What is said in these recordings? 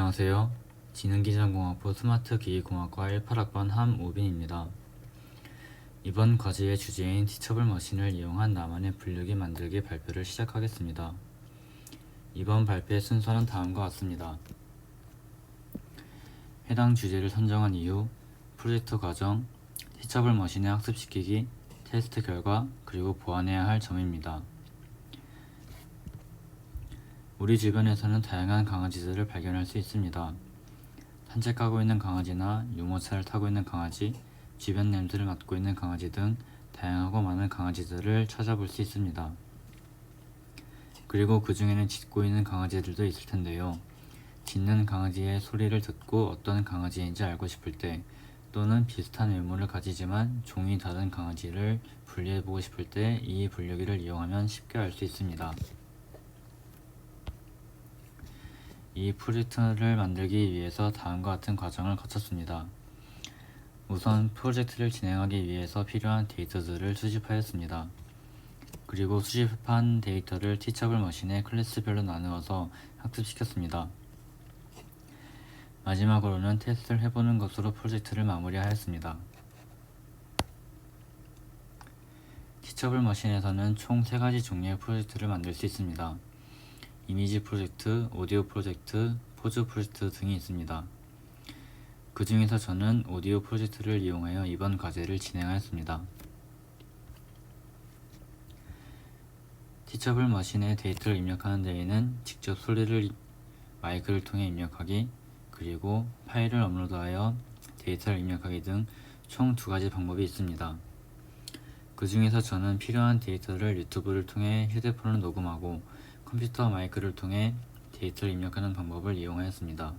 안녕하세요. 지능기전공학부 스마트기기공학과 18학번 함우빈입니다. 이번 과제의 주제인 티처블 머신을 이용한 나만의 분류기 만들기 발표를 시작하겠습니다. 이번 발표의 순서는 다음과 같습니다. 해당 주제를 선정한 이유, 프로젝트 과정, 티처블 머신에 학습시키기, 테스트 결과, 그리고 보완해야 할 점입니다. 우리 주변에서는 다양한 강아지들을 발견할 수 있습니다. 산책하고 있는 강아지나 유모차를 타고 있는 강아지, 주변 냄새를 맡고 있는 강아지 등 다양하고 많은 강아지들을 찾아볼 수 있습니다. 그리고 그 중에는 짖고 있는 강아지들도 있을 텐데요. 짖는 강아지의 소리를 듣고 어떤 강아지인지 알고 싶을 때, 또는 비슷한 외모를 가지지만 종이 다른 강아지를 분리해보고 싶을 때 이 분류기를 이용하면 쉽게 알 수 있습니다. 이 프로젝트를 만들기 위해서 다음과 같은 과정을 거쳤습니다. 우선 프로젝트를 진행하기 위해서 필요한 데이터들을 수집하였습니다. 그리고 수집한 데이터를 티처블 머신의 클래스별로 나누어서 학습시켰습니다. 마지막으로는 테스트를 해보는 것으로 프로젝트를 마무리하였습니다. 티처블 머신에서는 총 3가지 종류의 프로젝트를 만들 수 있습니다. 이미지 프로젝트, 오디오 프로젝트, 포즈 프로젝트 등이 있습니다. 그 중에서 저는 오디오 프로젝트를 이용하여 이번 과제를 진행하였습니다. 티처블 머신에 데이터를 입력하는 데에는 직접 소리를 마이크를 통해 입력하기, 그리고 파일을 업로드하여 데이터를 입력하기 등 총 2가지 방법이 있습니다. 그 중에서 저는 필요한 데이터를 유튜브를 통해 휴대폰을 녹음하고 컴퓨터 마이크를 통해 데이터를 입력하는 방법을 이용하였습니다.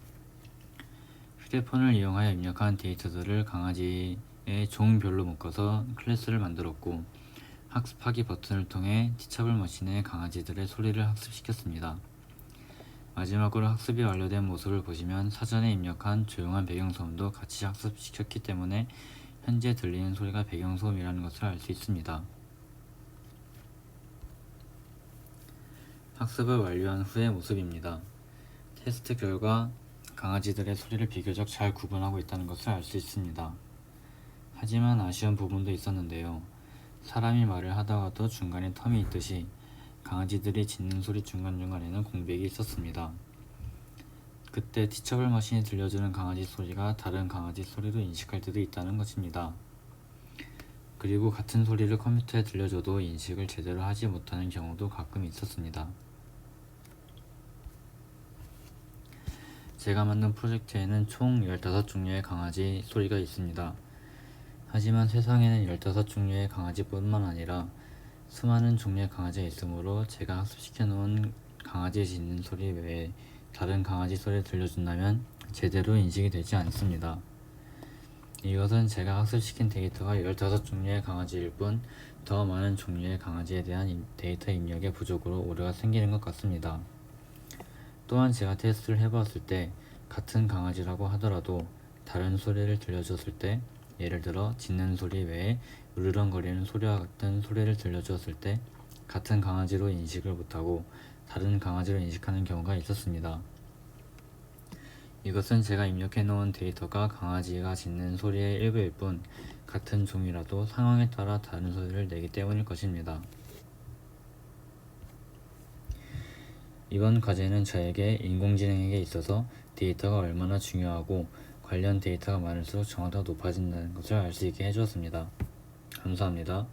휴대폰을 이용하여 입력한 데이터들을 강아지의 종별로 묶어서 클래스를 만들었고, 학습하기 버튼을 통해 티처블 머신에 강아지들의 소리를 학습시켰습니다. 마지막으로 학습이 완료된 모습을 보시면 사전에 입력한 조용한 배경소음도 같이 학습시켰기 때문에 현재 들리는 소리가 배경소음이라는 것을 알 수 있습니다. 학습을 완료한 후의 모습입니다. 테스트 결과 강아지들의 소리를 비교적 잘 구분하고 있다는 것을 알 수 있습니다. 하지만 아쉬운 부분도 있었는데요. 사람이 말을 하다가도 중간에 텀이 있듯이 강아지들이 짖는 소리 중간중간에는 공백이 있었습니다. 그때 티처블 머신이 들려주는 강아지 소리가 다른 강아지 소리로 인식할 때도 있다는 것입니다. 그리고 같은 소리를 컴퓨터에 들려줘도 인식을 제대로 하지 못하는 경우도 가끔 있었습니다. 제가 만든 프로젝트에는 총 15종류의 강아지 소리가 있습니다. 하지만 세상에는 15종류의 강아지뿐만 아니라 수많은 종류의 강아지가 있으므로 제가 학습시켜 놓은 강아지 짖는 소리 외에 다른 강아지 소리를 들려준다면 제대로 인식이 되지 않습니다. 이것은 제가 학습시킨 데이터가 15종류의 강아지일 뿐 더 많은 종류의 강아지에 대한 데이터 입력의 부족으로 오류가 생기는 것 같습니다. 또한 제가 테스트를 해보았을 때 같은 강아지라고 하더라도 다른 소리를 들려줬을 때, 예를 들어 짖는 소리 외에 으르렁거리는 소리와 같은 소리를 들려주었을 때 같은 강아지로 인식을 못하고 다른 강아지로 인식하는 경우가 있었습니다. 이것은 제가 입력해 놓은 데이터가 강아지가 짖는 소리의 일부일 뿐 같은 종이라도 상황에 따라 다른 소리를 내기 때문일 것입니다. 이번 과제는 저에게 인공지능에게 있어서 데이터가 얼마나 중요하고 관련 데이터가 많을수록 정확도가 높아진다는 것을 알 수 있게 해주었습니다. 감사합니다.